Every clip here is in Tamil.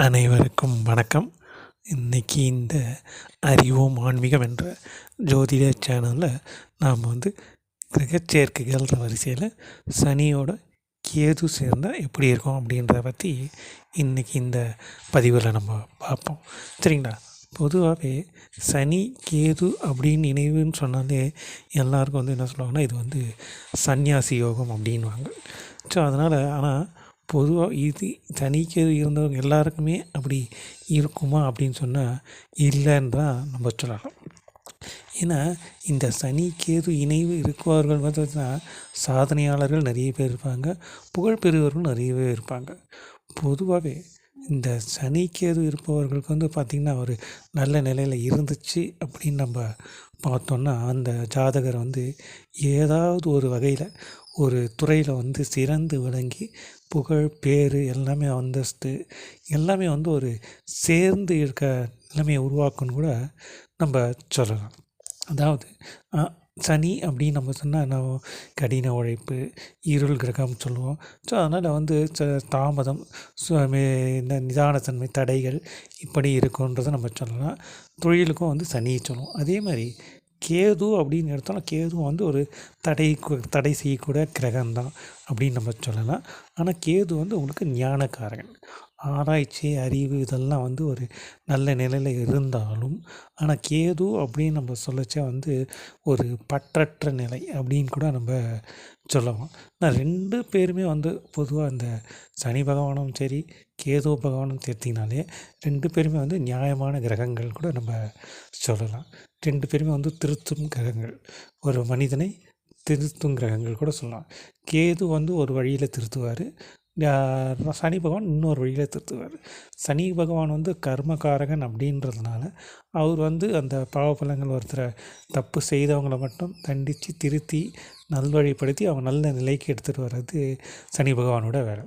அனைவருக்கும் வணக்கம். இன்னைக்கு இந்த அறிவோம் ஆன்மீகம் என்ற ஜோதிட சேனலில் நாம் கிரகச்சேர்க்கைகள்ன்ற வரிசையில் சனியோட கேது சேர்ந்தால் எப்படி இருக்கும் அப்படின்றத பற்றி இன்றைக்கி இந்த பதிவில் நம்ம பார்ப்போம். சரிங்களா? பொதுவாகவே சனி கேது அப்படின்னு நினைவுன்னு சொன்னாலே எல்லாருக்கும் என்ன சொல்லுவாங்கன்னா, இது சந்நியாசி யோகம் அப்படின்வாங்க. ஸோ அதனால் ஆனால் பொதுவாக இது சனிக்கேது இருந்தவங்க எல்லாருக்குமே அப்படி இருக்குமா அப்படின்னு சொன்னால் இல்லைன்னு தான் நம்ம சொல்லலாம். ஏன்னா இந்த சனி கேது இணைவு இருக்குவார்கள் பார்த்தீங்கன்னா சாதனையாளர்கள் நிறைய பேர் இருப்பாங்க, புகழ்பெறுவர்கள் நிறைய பேர் இருப்பாங்க. பொதுவாகவே இந்த சனி கேது இருப்பவர்களுக்கு பார்த்திங்கன்னா ஒரு நல்ல நிலையில் இருந்துச்சு அப்படின்னு நம்ம பார்த்தோன்னா அந்த ஜாதகர் ஏதாவது ஒரு வகையில் ஒரு துறையில் சிறந்து விளங்கி புகழ் பேர் எல்லாமே அந்தஸ்து எல்லாமே ஒரு சேர்ந்து இருக்க நிலைமையை உருவாக்குன்னு கூட நம்ம சொல்லலாம். அதாவது சனி அப்படின்னு நம்ம சொன்னால் நம்ம கடின உழைப்பு, இருள் கிரகம் சொல்லுவோம். ஸோ அதனால் தாமதம், இந்த நிதானத்தன்மை, தடைகள் இப்படி இருக்குன்றதை நம்ம சொல்லலாம். தொழிலுக்கும் சனி சொல்லுவோம். அதே மாதிரி கேது அப்படின்னு எடுத்தோம்னா கேது ஒரு தடை செய்யக்கூடிய கிரகம்தான் அப்படின்னு நம்ம சொல்லலாம். ஆனால் கேது உங்களுக்கு ஞானக்காரகன். ஆராய்ச்சி, அறிவு இதெல்லாம் ஒரு நல்ல நிலையில் இருந்தாலும் ஆனால் கேது அப்படின்னு நம்ம சொல்லச்சே ஒரு பற்றற்ற நிலை அப்படின்னு கூட நம்ம சொல்லலாம். நான் 2 பேருமே பொதுவாக இந்த சனி பகவானும் சரி கேது பகவானும் சேர்த்திங்கனாலே 2 பேருமே நியாயமான கிரகங்கள் கூட நம்ம சொல்லலாம். 2 பேருமே திருத்தும் கிரகங்கள், ஒரு மனிதனை திருத்தும் கிரகங்கள் கூட சொல்லலாம். கேது ஒரு வழியில் திருத்துவார், சனி பகவான் இன்னொரு வழியில் திருத்துவார். சனி பகவான் கர்மகாரகன் அப்படின்றதுனால அவர் அந்த பாவபலங்கள் ஒருத்தரை தப்பு செய்தவங்களை மட்டும் தண்டித்து திருத்தி நல்வழிப்படுத்தி அவங்க நல்ல நிலைக்கு எடுத்துகிட்டு வர்றது சனி பகவானோட வேலை.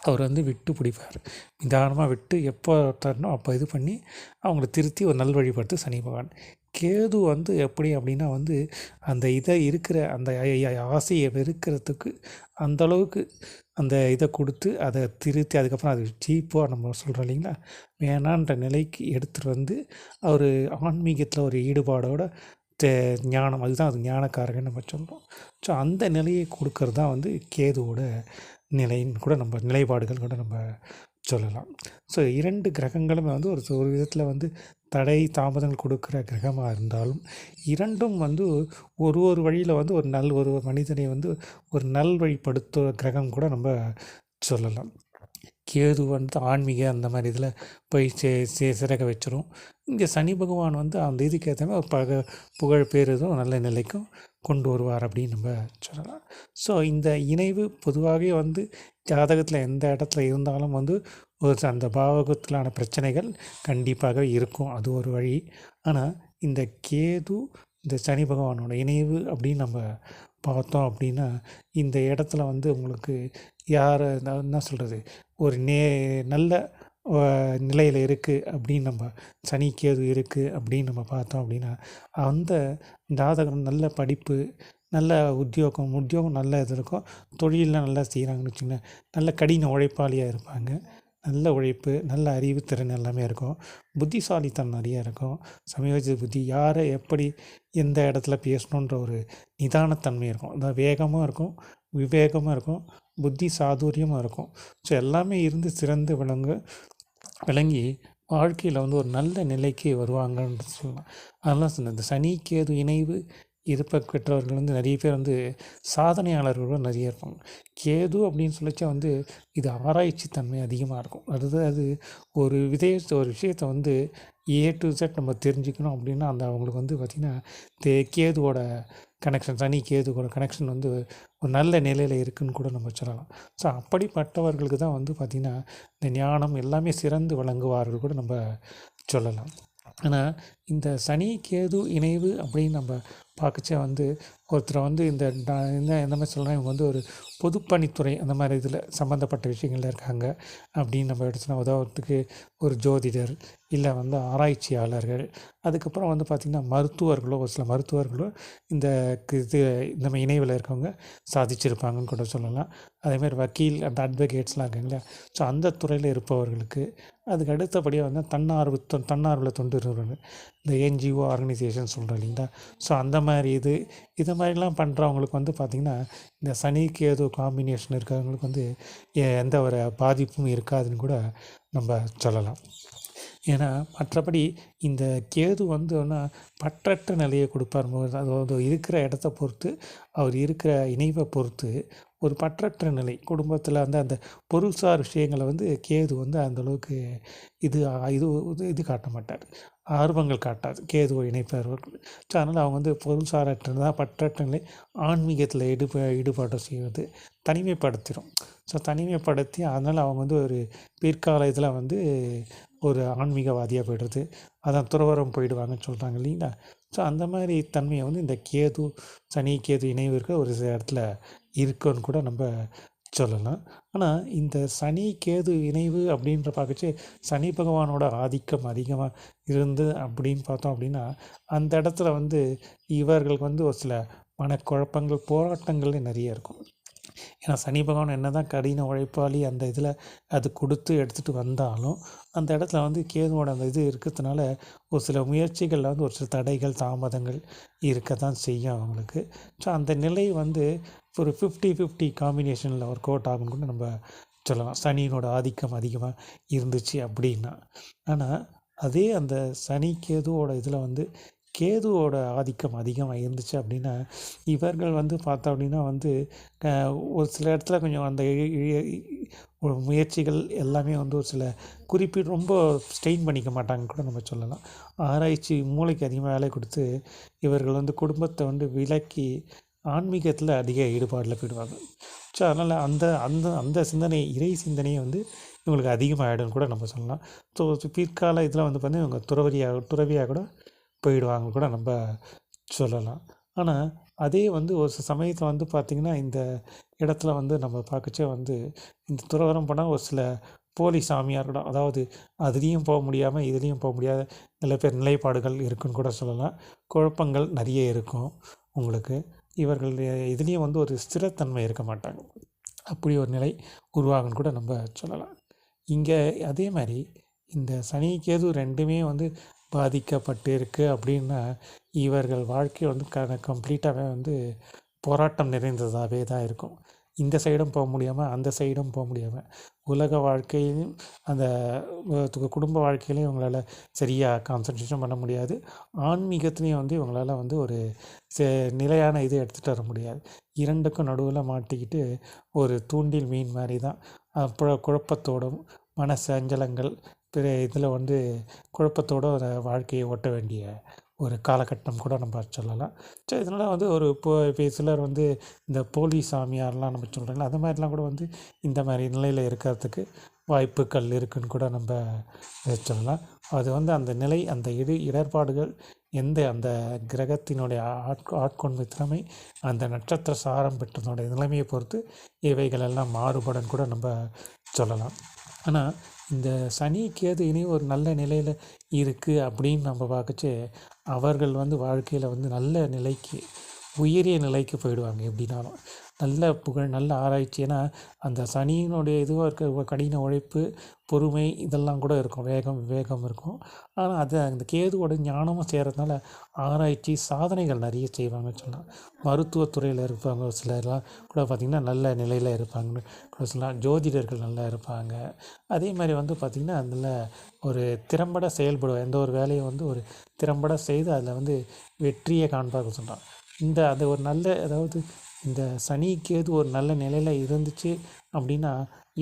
அவர் விட்டு பிடிப்பார், நிதானமாக விட்டு எப்போ தரணும் அப்போ இது பண்ணி அவங்கள திருத்தி ஒரு நல்வழிப்படுத்து சனி பகவான். கேது எப்படி அப்படின்னா அந்த இதை இருக்கிற அந்த ஆசையை வெறுக்கிறதுக்கு அந்தளவுக்கு அந்த இதை கொடுத்து அதை திருத்தி அதுக்கப்புறம் அது சீப்பாக நம்ம சொல்கிறோம் இல்லைங்களா, வேணான்ற நிலைக்கு எடுத்துகிட்டு அவர் ஆன்மீகத்தில் ஒரு ஈடுபாடோட ஞானம், அதுதான் அது ஞானக்காரகன்னு நம்ம சொல்கிறோம். ஸோ அந்த நிலையை கொடுக்கறது தான் கேதுவோட நிலைன்னு கூட நம்ம நிலைப்பாடுகள் கூட நம்ம சொல்லலாம். ஸோ 2 கிரகங்களுமே ஒரு விதத்தில் தடை தாமதங்கள் கொடுக்குற கிரகமாக இருந்தாலும் இரண்டும் ஒரு வழியில் ஒரு மனிதனை ஒரு நல்வழிப்படுத்துகிற கிரகம் கூட நம்ம சொல்லலாம். கேது ஆன்மீக அந்த மாதிரி இதில் போய் சிறக வச்சிரும். இங்கே சனி பகவான் அந்த இதுக்கு ஏற்ற மாதிரி ஒரு புகழ் பேர் இதுவும் நல்ல நிலைக்கும் கொண்டு வருவார் அப்படின்னு நம்ம சொல்லலாம். ஸோ இந்த இணைவு பொதுவாகவே ஜாதகத்தில் எந்த இடத்துல இருந்தாலும் ஒரு அந்த பாவகத்திலான பிரச்சனைகள் கண்டிப்பாக இருக்கும், அது ஒரு வழி. ஆனால் இந்த கேது இந்த சனி பகவானோட இணைவு அப்படின்னு நம்ம பார்த்தோம் அப்படின்னா இந்த இடத்துல உங்களுக்கு யார் என்ன சொல்கிறது, ஒரு நல்ல நிலையில் இருக்குது அப்படின்னு நம்ம சனி கேது இருக்குது அப்படின்னு நம்ம பார்த்தோம் அப்படின்னா அந்த ஜாதகம் நல்ல படிப்பு, நல்ல உத்தியோகம் நல்ல இது இருக்கும், தொழிலெலாம் நல்லா செய்கிறாங்கன்னு வச்சுங்களேன், நல்ல கடின உழைப்பாளியாக இருப்பாங்க, நல்ல உழைப்பு, நல்ல அறிவுத்திறன் எல்லாமே இருக்கும், புத்திசாலித்தனம் நிறையா இருக்கும், சமயோஜித புத்தி, யாரை எப்படி எந்த இடத்துல பேசணுன்ற ஒரு நிதானத்தன்மை இருக்கும், அதாவது வேகமாக இருக்கும், விவேகமாக இருக்கும், புத்தி சாதுரியமாக இருக்கும். ஸோ எல்லாமே இருந்து சிறந்து விளங்கி வாழ்க்கையில் ஒரு நல்ல நிலைக்கு வருவாங்கன்னு சொல்லலாம். அதெல்லாம் சொன்ன இந்த சனி கேது இணைவு இருப்ப பெற்றவர்கள் நிறைய பேர் சாதனையாளர்களும் நிறைய இருப்பாங்க. கேது அப்படின்னு சொல்லிச்சா இது ஆராய்ச்சி தன்மை அதிகமாக இருக்கும். அது ஒரு விஷயத்தை ஏ டு Z நம்ம தெரிஞ்சுக்கணும் அப்படின்னா அவங்களுக்கு பார்த்திங்கன்னா கேதுவோட கனெக்ஷன், சனி கேதுவோட கனெக்ஷன் ஒரு நல்ல நிலையில் இருக்குதுன்னு கூட நம்ம சொல்லலாம். ஸோ அப்படிப்பட்டவர்களுக்கு தான் பார்த்திங்கன்னா இந்த ஞானம் எல்லாமே சிறந்து வழங்குவார்கள் கூட நம்ம சொல்லலாம். ஆனால் இந்த சனி கேது இணைவு அப்படின்னு நம்ம பார்க்கச்சே வந்து ஒருத்தரை வந்து எந்த மாதிரி சொல்கிறேன், இவங்க வந்து ஒரு பொதுப்பணித்துறை அந்த மாதிரி இதில் சம்மந்தப்பட்ட விஷயங்கள்ல இருக்காங்க அப்படின்னு நம்ம எடுத்தோன்னா, உதாரணத்துக்கு ஒரு ஜோதிடர், இல்லை வந்து ஆராய்ச்சியாளர்கள், அதுக்கப்புறம் வந்து பார்த்திங்கன்னா மருத்துவர்களோ, ஒரு சில மருத்துவர்களோ இந்த இது இந்த மாதிரி இணைவில் இருக்கவங்க சாதிச்சிருப்பாங்கன்னு கூட சொல்லலாம். அதேமாதிரி வக்கீல், அந்த அட்வொகேட்ஸ்லாம் இருக்காங்களா, ஸோ அந்த துறையில் இருப்பவர்களுக்கு. அதுக்கு அடுத்தபடியாக வந்து தன்னார்வல தொண்டு நிறுவனங்கள், இந்த என்ஜிஓ ஆர்கனைசேஷன் சொல்கிறோம் இல்லைங்களா, ஸோ அந்த மாதிரி இதை மாதிரிலாம் பண்ணுறவங்களுக்கு வந்து பார்த்திங்கன்னா இந்த சனி கேது காம்பினேஷன் இருக்கிறவங்களுக்கு வந்து எந்த ஒரு பாதிப்பும் இருக்காதுன்னு கூட நம்ம சொல்லலாம். ஏன்னா மற்றபடி இந்த கேது வந்து பற்றற்ற நிலையை கொடுப்பார். அதாவது இருக்கிற இடத்த பொறுத்து, அவர் இருக்கிற இணைவை பொறுத்து ஒரு பற்றற்ற நிலை குடும்பத்தில் வந்து அந்த பொருள்சார் விஷயங்களை வந்து கேது வந்து அந்தளவுக்கு இது இது இது காட்ட மாட்டார், ஆர்வங்கள் காட்டாது கேதுவை இணைப்பவர்கள். ஸோ அதனால் அவங்க வந்து பொருள்சாரற்றதான் பற்றற்ற நிலை. ஆன்மீகத்தில் ஈடுபாடு செய்வது தனிமைப்படுத்திடும். ஸோ தனிமைப்படுத்தி அதனால் அவங்க வந்து ஒரு பிற்கால இதில் வந்து ஒரு ஆன்மீகவாதியாக போய்டுறது, அதான் துறவரம் போயிடுவாங்கன்னு சொல்கிறாங்க இல்லைங்களா. ஸோ அந்த மாதிரி தன்மையை வந்து இந்த கேது சனி கேது இணைவு இருக்க ஒரு சில இடத்துல இருக்குன்னு கூட நம்ம சொல்லலாம். ஆனால் இந்த சனி கேது இணைவு அப்படின்ற பார்க்கச்சு சனி பகவானோட ஆதிக்கம் அதிகமாக இருந்து அப்படின்னு பார்த்தோம் அப்படின்னா, அந்த இடத்துல வந்து இவர்களுக்கு வந்து ஒரு சில மனக்குழப்பங்கள், போராட்டங்கள் நிறைய இருக்கும். ஏன்னா சனி பகவான் என்ன தான் கடின உழைப்பாளி அந்த இதில் அது கொடுத்து எடுத்துகிட்டு வந்தாலும், அந்த இடத்துல வந்து கேதுவோட அந்த இது இருக்கிறதுனால ஒரு சில முயற்சிகளில் வந்து ஒரு சில தடைகள், தாமதங்கள் இருக்க தான் செய்யும் அவங்களுக்கு. ஸோ அந்த நிலை வந்து ஒரு 50-50 காம்பினேஷனில் ஒர்க் அவுட் ஆகும்னு கூட நம்ம சொல்லலாம், சனியினோட ஆதிக்கம் அதிகமாக இருந்துச்சு அப்படின்னா. ஆனால் அதே அந்த சனி கேதுவோட இதில் வந்து கேதுவோட ஆதிக்கம் அதிகமாக இருந்துச்சு அப்படின்னா, இவர்கள் வந்து பார்த்தோம் அப்படின்னா வந்து ஒரு சில இடத்துல கொஞ்சம் அந்த முயற்சிகள் எல்லாமே வந்து ஒரு சில குறிப்பிட்டு ரொம்ப ஸ்ட்ரெயின் பண்ணிக்க மாட்டாங்கன்னு கூட நம்ம சொல்லலாம். ஆராய்ச்சி மூளைக்கு அதிகமாக வேலை கொடுத்து இவர்கள் வந்து குடும்பத்தை வந்து விலக்கி ஆன்மீகத்தில் அதிக ஈடுபாடில் போயிடுவாங்க. ஸோ அதனால் அந்த அந்த அந்த சிந்தனை, இறை சிந்தனையை வந்து இவங்களுக்கு அதிகமாகிடும்னு கூட நம்ம சொல்லலாம். ஸோ பிற்கால இதில் வந்து பார்த்தீங்கன்னா இவங்க துறவியாக கூட போயிடுவாங்க கூட நம்ம சொல்லலாம். ஆனால் அதே வந்து ஒரு சில சமயத்தில் வந்து பார்த்திங்கன்னா இந்த இடத்துல வந்து நம்ம பார்க்கச்சே வந்து இந்த துறவரம் போனால் ஒரு சில போலி சாமியார் கூட, அதாவது அதுலேயும் போக முடியாமல் இதுலேயும் போக முடியாத நிலைப்பாடுகள் இருக்குன்னு கூட சொல்லலாம். குழப்பங்கள் நிறைய இருக்கும் உங்களுக்கு. இவர்கள் இதுலேயும் வந்து ஒரு ஸ்திரத்தன்மை இருக்க மாட்டாங்க. அப்படி ஒரு நிலை உருவாகுன்னு கூட நம்ம சொல்லலாம். இங்கே அதே மாதிரி இந்த சனி கேது ரெண்டுமே வந்து பாதிக்கப்பட்டு இருக்குது அப்படின்னா, இவர்கள் வாழ்க்கை வந்து கம்ப்ளீட்டாகவே வந்து போராட்டம் நிறைந்ததாகவே தான் இருக்கும். இந்த சைடும் போக முடியாமல், அந்த சைடும் போக முடியாமல், உலக வாழ்க்கையிலும் அந்த குடும்ப வாழ்க்கையிலையும் இவங்களால் சரியாக கான்சன்ட்ரேஷன் பண்ண முடியாது. ஆன்மீகத்துலேயும் வந்து இவங்களால் வந்து ஒரு நிலையான இதை எடுத்துகிட்டு வர முடியாது. இரண்டுக்கும் நடுவில் மாட்டிக்கிட்டு ஒரு தூண்டில் மீன் மாதிரி தான் குழப்பத்தோடும் மன சஞ்சலங்கள் பிற இதில் வந்து குழப்பத்தோடு ஒரு வாழ்க்கையை ஓட்ட வேண்டிய ஒரு காலகட்டம் கூட நம்ம சொல்லலாம். ஸோ இதனால் வந்து ஒரு இப்போ சிலர் வந்து இந்த போலி சாமியார்லாம் நம்ம சொல்கிறாங்களா, அந்த மாதிரிலாம் கூட வந்து இந்த மாதிரி நிலையில் இருக்கிறதுக்கு வாய்ப்புகள் இருக்குதுன்னு கூட நம்ம சொல்லலாம். அது வந்து அந்த நிலை, அந்த இடர்பாடுகள் அந்த கிரகத்தினுடைய ஆட்கொண்மை திறமை, அந்த நட்சத்திர சாரம் பெற்றதனுடைய நிலைமையை பொறுத்து இவைகள் எல்லாம் மாறுபடும் கூட நம்ம சொல்லலாம். ஆனால் இந்த சனி கேது இனி ஒரு நல்ல நிலையில் இருக்குது அப்படின்னு நம்ம பார்க்கச்சே, அவர்கள் வந்து வாழ்க்கையில் வந்து நல்ல நிலைக்கு, உயரிய நிலைக்கு போயிடுவாங்க. எப்படின்னாலும் நல்ல புகழ், நல்ல ஆராய்ச்சி. ஏன்னா அந்த சனியினுடைய இதுவாக இருக்க கடின உழைப்பு, பொறுமை இதெல்லாம் கூட இருக்கும், விவேகம் இருக்கும். ஆனால் அது அந்த கேதுவோட ஞானமும் செய்கிறதுனால ஆராய்ச்சி சாதனைகள் நிறைய செய்வாங்கன்னு சொல்லலாம். மருத்துவத்துறையில் இருப்பாங்க சிலர்லாம் கூட பார்த்திங்கன்னா நல்ல நிலையில் இருப்பாங்கன்னு கூட சொல்லலாம். ஜோதிடர்கள் நல்லா இருப்பாங்க. அதே மாதிரி வந்து பார்த்திங்கன்னா அதில் ஒரு திறம்பட செயல்படுவார். எந்த ஒரு வேலையை வந்து ஒரு திறம்பட செய்து அதில் வந்து வெற்றியை காண்பார்கள் சொல்லலாம். அது ஒரு நல்ல, அதாவது இந்த சனி கேது ஒரு நல்ல நிலையில் இருந்துச்சு அப்படின்னா,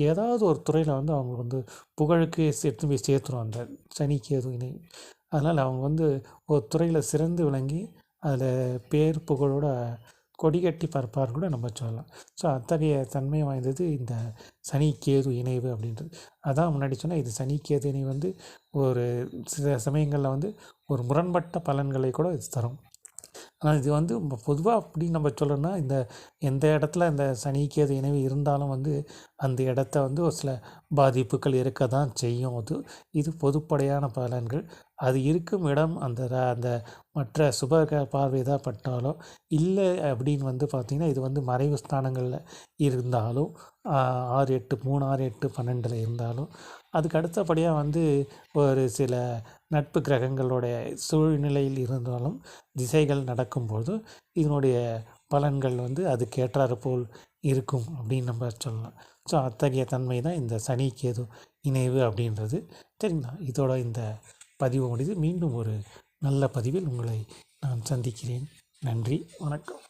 ஏதாவது ஒரு துறையில் வந்து அவங்க வந்து புகழுக்கு எடுத்து போய் சேர்த்துரும் அந்த சனி கேது இணை. அதனால் அவங்க வந்து ஒரு துறையில் சிறந்து விளங்கி அதில் பேர் புகழோட கொடிகட்டி பறப்பார்னு கூட நம்ம சொல்லலாம். ஸோ அத்தகைய தன்மை வாய்ந்தது இந்த சனி கேது இணைவு அப்படின்றது. அதான் முன்னாடி சொன்னால் இது சனி கேது இணைவு வந்து ஒரு சில சமயங்களில் வந்து ஒரு முரண்பட்ட பலன்களை கூட இது தரும். ஆனால் இது வந்து பொதுவாக அப்படி நம்ம சொல்லணும்னா இந்த எந்த இடத்துல இந்த சனி கேது இணைவு இருந்தாலும் வந்து அந்த இடத்த வந்து ஒரு சில பாதிப்புகள் இருக்க தான் செய்யும். இது பொதுப்படையான பலன்கள். அது இருக்கும் இடம் அந்த மற்ற சுப பார்வை தான் பட்டாலோ இல்லை அப்படின்னு வந்து பார்த்திங்கன்னா இது வந்து மறைவு ஸ்தானங்களில் இருந்தாலும் 6 8 3 6 8 12 இருந்தாலும் அதுக்கு அடுத்தபடியாக வந்து ஒரு சில நட்பு கிரகங்களுடைய சூழ்நிலையில் இருந்தாலும் திசைகள் நடக்கும்போது இதனுடைய பலன்கள் வந்து அதுக்கேற்றாறு போல் இருக்கும் அப்படின்னு நம்ம சொல்லலாம். ஸோ அத்தகைய தன்மை தான் இந்த சனி கேது இணைவு அப்படின்றது. சரிங்களா? இதோட இந்த பதிவு முடிது. மீண்டும் ஒரு நல்ல பதிவில் உங்களை நான் சந்திக்கிறேன். நன்றி, வணக்கம்.